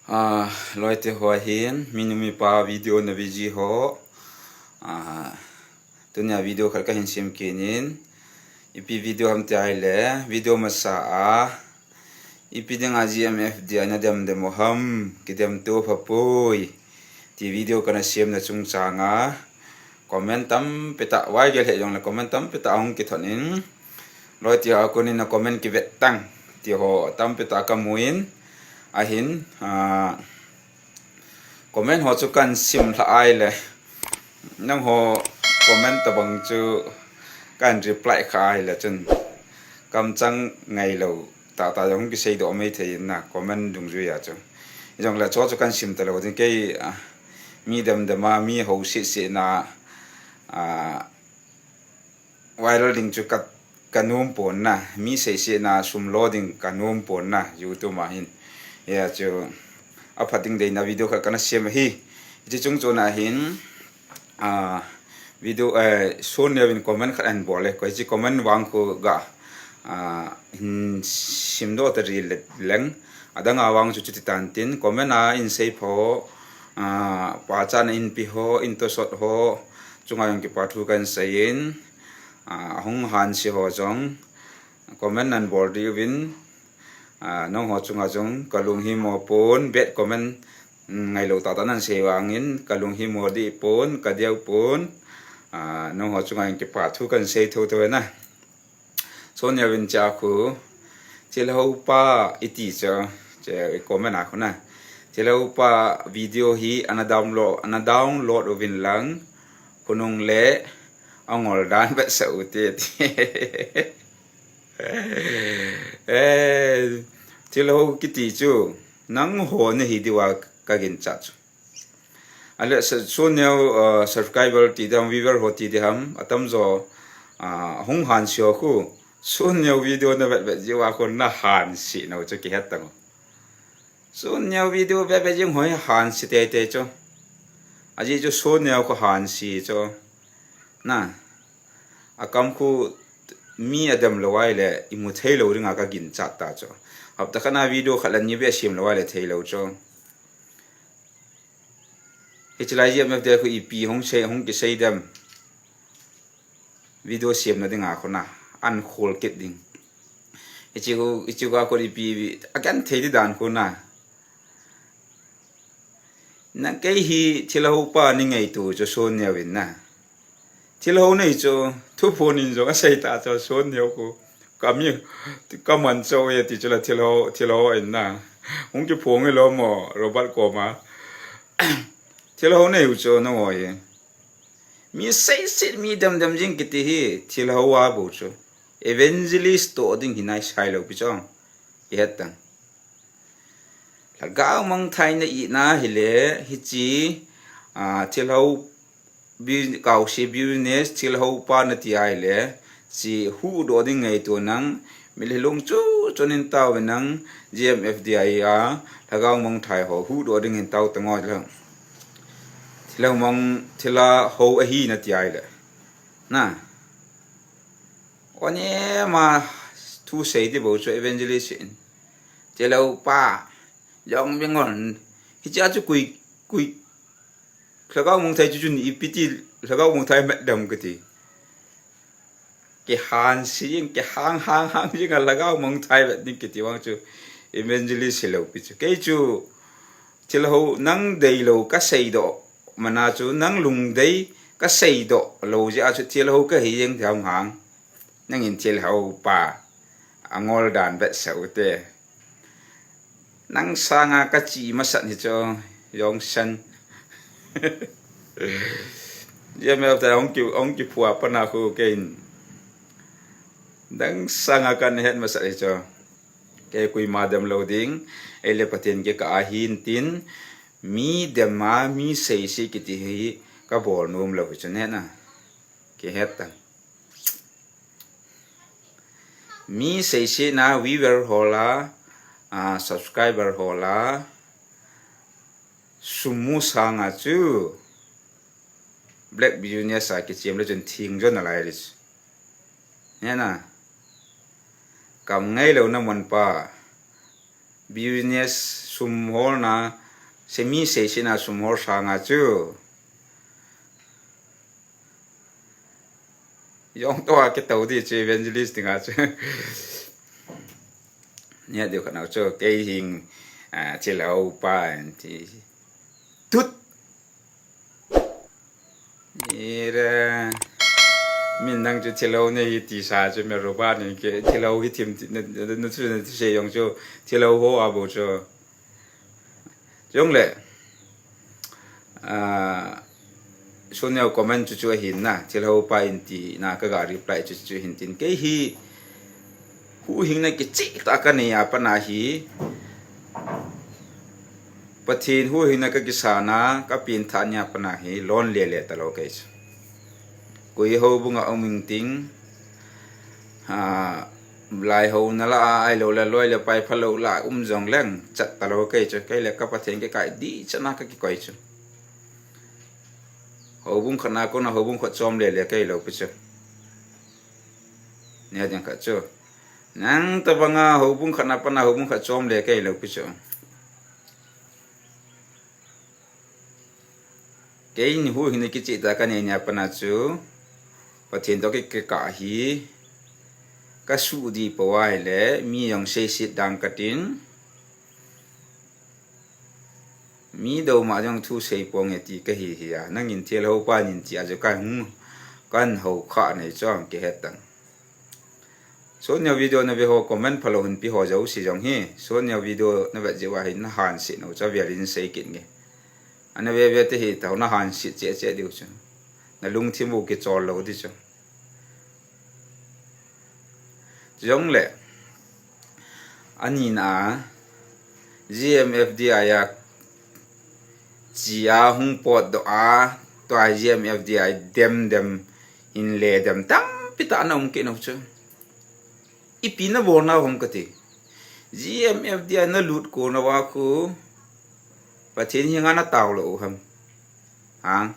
loi te hoa hin minumi pa video na viji ho tunya video khal ka hin sim kenin ipi video ham te ai le video masa ipi ding GMF dia na dem ham kidem to phapoi ti video kana sim na chung changa comment tam peta wai gel he jong la comment tam peta ong ki thonin loi ti a ko ni na comment ki vet tang ti ho tam peta ka muin ahin comment ho chu kan sim la ai le nang ho comment ta bang chu kan reply khai le chun kam chang ngai lo ta yong ki sei do mai thei na comment dung ju ya chu jong la chu kan sim ta lo tin ke mi dem de ma mi ho si na viral ding chu kat kanum pon na mi sei na sum loading kanum pon na youtube ma hin ya chu apating de na video ka kana sem hi ji chung chona hin video son ne win comment khan bole ko ji comment wang ko ga sim do ta ri leng adanga wang chu chi tan tin comment in sei pho pa chan in pi ho in to shot ho chunga yang ki pathu kan sayin hong han si ho jong comment nan bol ri win nong ho chunga jong kalung hi mo pon bet comment ngai lo ta nan se wangin kalung hi mo di pon ka diau pon nong ho chunga ki pa thu kan se tho to na so ne win cha khu chil ho pa iti cha che comment a khuna chil ho pa video hi ana download win lang kunung le angol dan bet sa utit chilo kiti chu nang ho ne hi diwa ka gin cha chu ale so ne subscriber ti dam viewer ho ti de ham atam zo hong han sio khu so ne video na bet jiwa ko na han si no chu ki het tang so ne video bet jing hoi han si te chu aji chu so ne ko han si chu na akam khu mi adam lawai le imu thei lo ringa ka gin cha ta cho hab ta kana video khalan ni be sim lawai le thei lo cho hichlai je me de khu ipi hong ki sei dam video sim na dinga khona an khol ket ding ichi ga ko ipi akan thei di dan ko na ke hi thilo pa ni ngai tu cho so ne win na thilo nei cho thu phone in jo ka sei ta cho son yo ko kam ni ka man cho ye ti chla thilo in na hong ki phong e lo mo robot ko ma thilo nei u cho no ye mi sei sit mi dam jing ki ti hi thilo wa bu cho evangelist to ding hinai sai lo pi chong ye tang la ga mang thai na i na hi le hi chi thilo bi kaw si business thil ho pa na ti ai le si hu do ding ngai to nang mililung chu chonin taw nang GMFDI thagaw mong thai ho hu do ding in taw tangoi la thila mong thila ho a hi na ti ai le na one ma thu sei di bo cho evangelist in thila pa yong bingon hi cha chu kui thagaw mong thai chu ni ipiti thagaw mong thai met dam kati ke han si ke hang jing lagaw mong thai bet ni kiti wang chu evangelist lo pi chu ke chu chilo nang dei lo ka sei do mana chu nang lung dei ka sei do lo ja chu chilo ka hi jing thang hang nang in chilo pa angol dan bet sau te nang sanga ka chi masat ni cho yong san dia me ta ong ki phua pa na khu kein dang sanga kan het masa cho ke kui madam loading ele paten ke ka hin tin mi de ma mi sei si ki ti hi ka bol num lo chu ne na ke het ta mi sei si na viewer hola subscriber hola sumu sanga chu black business ki chem le chen thing jo na lai ris ne na kam ngai lo na mon pa business sum hol na semi session na sum hol sanga chu yong to cái tàu đi chơi evangelist nga chu nhớ điều nào cho cái hình chỉ là pa thì tút ra mình đang cho chỉ là này thì sao cho mình robot này cái chỉ là cái team nó sử dụng cho chỉ là hồ à bộ cho giống lệ số nhiều comment cho hình na chỉ là pa in thì na cái reply cho hình tin cái hi hu hình này cái chỉ ta cái này apa na hi pathin hu hình này cái sana cái pin thanya apa na hi lon le ta lo cái kui ho bunga ông mình tính lại ho na la ai lo la loi la pai phalo la jong leng chat ta lo cái cho cái là cái pathin cái đi cho na cái coi cho ho bung khana ko na ho bung kho chom le cái lo pi cho nya jang ka cho nang ta banga ho bung khana pa na ho bung kho chom le cái lo pi cho cái ni hu hin cái chỉ ta cái này nya pa na chu pathin to cái cả hi cái su đi pawai le mi yong sei sit dang katin mi do ma jong thu sei pong eti cái hi à nang in thiel ho pa nin chi a jo kan ho kha nei chong ke hetang số nhiều video na ve ho comment follow hin pi ho jau si jong hi số nhiều video na ve je wa hin han si no cha ve rin sei kin nge ana ve te hi tau na han si che diu chu na lung thi mu ke chol lo di chu giống lệ anh na GMFDI ya chia hung pot do a to GMFDI dem in le dem tam pita nom ke no chu ipina borna hom kati GMFDI na lut ko na wa ku pathin hi nga na taw lo ham hang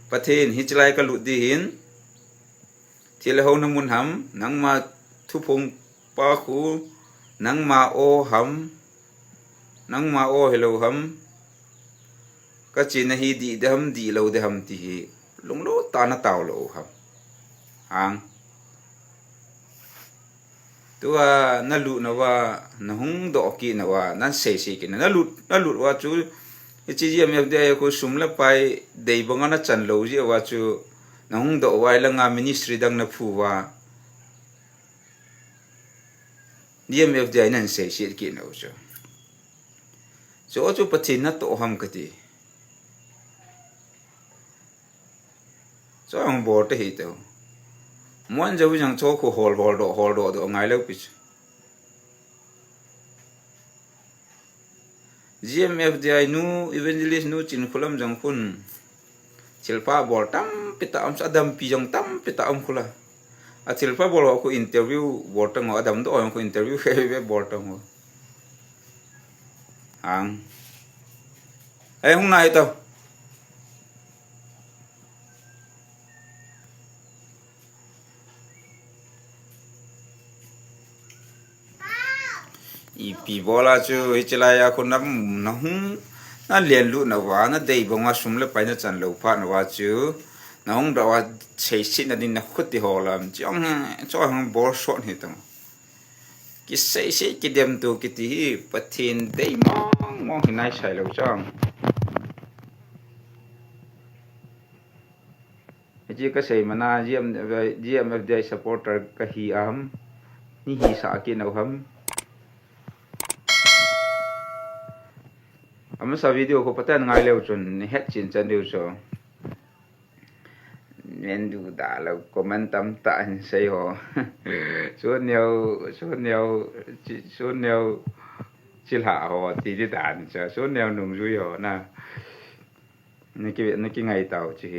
pathin hi chlai ka lut di hin thì là hôm năm muốn hầm nắng mà thu phong ba khu nắng mà ô hầm nắng mà ô hello hầm cái chuyện này đi hầm đi lâu hầm thì lúc đó ta nó tàu lâu hầm hàng tôi nó lụt nó và nó hung độ kia nó và nó sấy kia nó lụt và chú cái gì em đây có sum là phải đầy bằng nó chăn lâu gì và chú nó hung độ vài là ngà ministry đang nộp phù và DMFDI nên sẽ xịt kia nào chứ chỗ pathin nó tổ hầm cái gì chỗ ông bố thế hết đâu muốn đâu chẳng chỗ khu hol độ ngay lâu bị GMFDI nu evangelist nu chin khulam jang phun chilpa bol tam pita am sadam pijong tam pita am khula a chilpa bol ko interview bol tang adam do ko interview he bol tang ang ai hung nai tao ipi bola chu hichlaya ko nam nahung na lian lu na wa na dei bonga sumle pai na chan lo pha na wa chu na hong da wa chei sin na din na khut ti holam chong cho hang bor shot he tang ki sei sei ki dem tu ki ti pathin dei mong hinai sai lo chong ji ka sei mana GMFDI supporter ka hi am ni hi sa ki no ham amma sa video ko patan ngai leo chun het chin chan deu so nên du da lo comment tam ta sei ho số nhiều chil ha ho ti di dan cha số nhiều nung rui ho na cái ngày tàu chi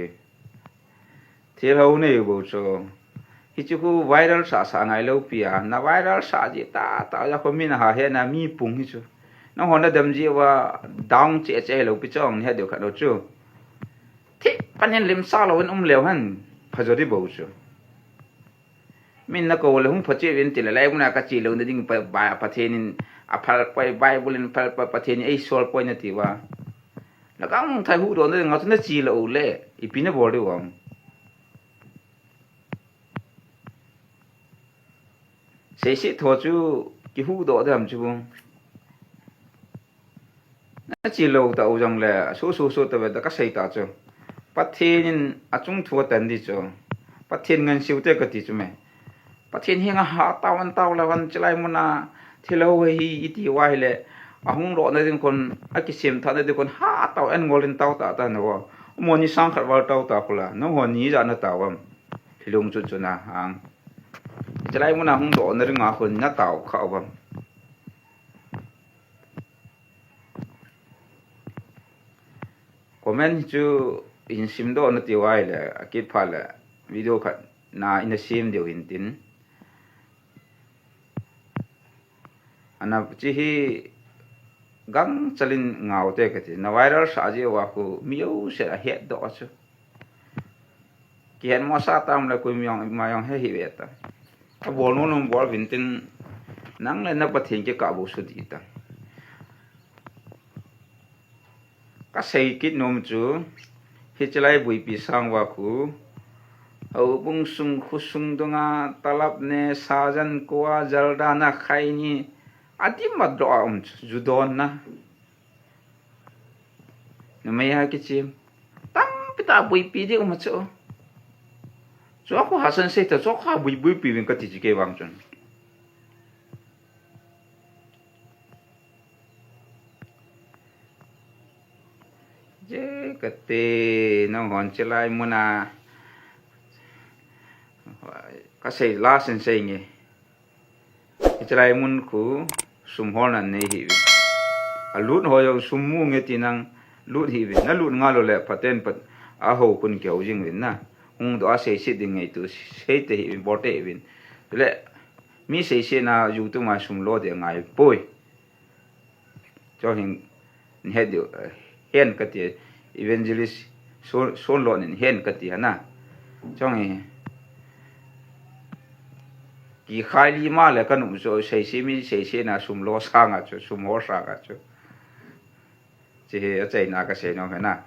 thì lâu này bộ cho hi chu ku viral sa ngai lo pia na viral sa ji ta ya ko min ha he na mi pung hi chu nó hòn đã đâm gì và down che lâu bị chong hết điều khác đâu chứ thế anh em làm sao là ông liều hắn phải rồi đi bầu chứ min na ko le hung phache win ti lai mun ka chi lo ding ba pathen a phal pai bible in phal pathen ei sol point na ti wa la kang thai hu do na ngat na chi lo le I pina bol de wang sei sei tho chu ki hu do dam chu na chi lo ta u jong le so ta da ka sei ta chu pathen a chung thu tan di chu pathen ngan siu te ka ti chu me pathen hi nga ha taw la wan chlai muna thilo hi iti wa le ahung ro na din kon a ki sem tha na de kon ha taw en ngolin taw ta ta no mo ni sang khat wal taw ta pula no ho ni ja na tawam hilung chu chu na hang chlai muna hung do na ringa khun na taw kha wam comment chu in sim do na ti wa le a ki pha le video khat na in sim de in tin ana chi hi gang chalin ngau te ka ti na viral sa je wa ku miu se a het do chu ki hen mo sa tam la ku ma yong he hi ve ta a bol no no bol vin tin nang le na pathin ke ka bu su di ta ka sei kit nom chu hi chalai bui pi sang wa ku au bung sung khu sung donga talap ne sajan kwa jalda na khai ni adi madro judon na namaya ki chim tam pita bui pi de cho cho ko hasan se ta cho kha bui pi vin ka ti ji ke wang chun je ka te no hon chelai muna ka sei la sen sei nge chelai mun ku sum hol an nei hi a lut ho yo sum mu nge ti nang lut hi vi na lut nga lo le paten pat a ho kun ke jing win na ung do a sei si ding ngai tu sei te hi bor te win le mi sei se na yu tu ma sum lo de ngai poi cho hin he de hen ka ti evangelist so lo nin hen ka ti na chong hi ki khai li ma le kan um so sei se mi sei se na sum lo sa nga chu sum ho sa ga chu che a chei na ka sei no he na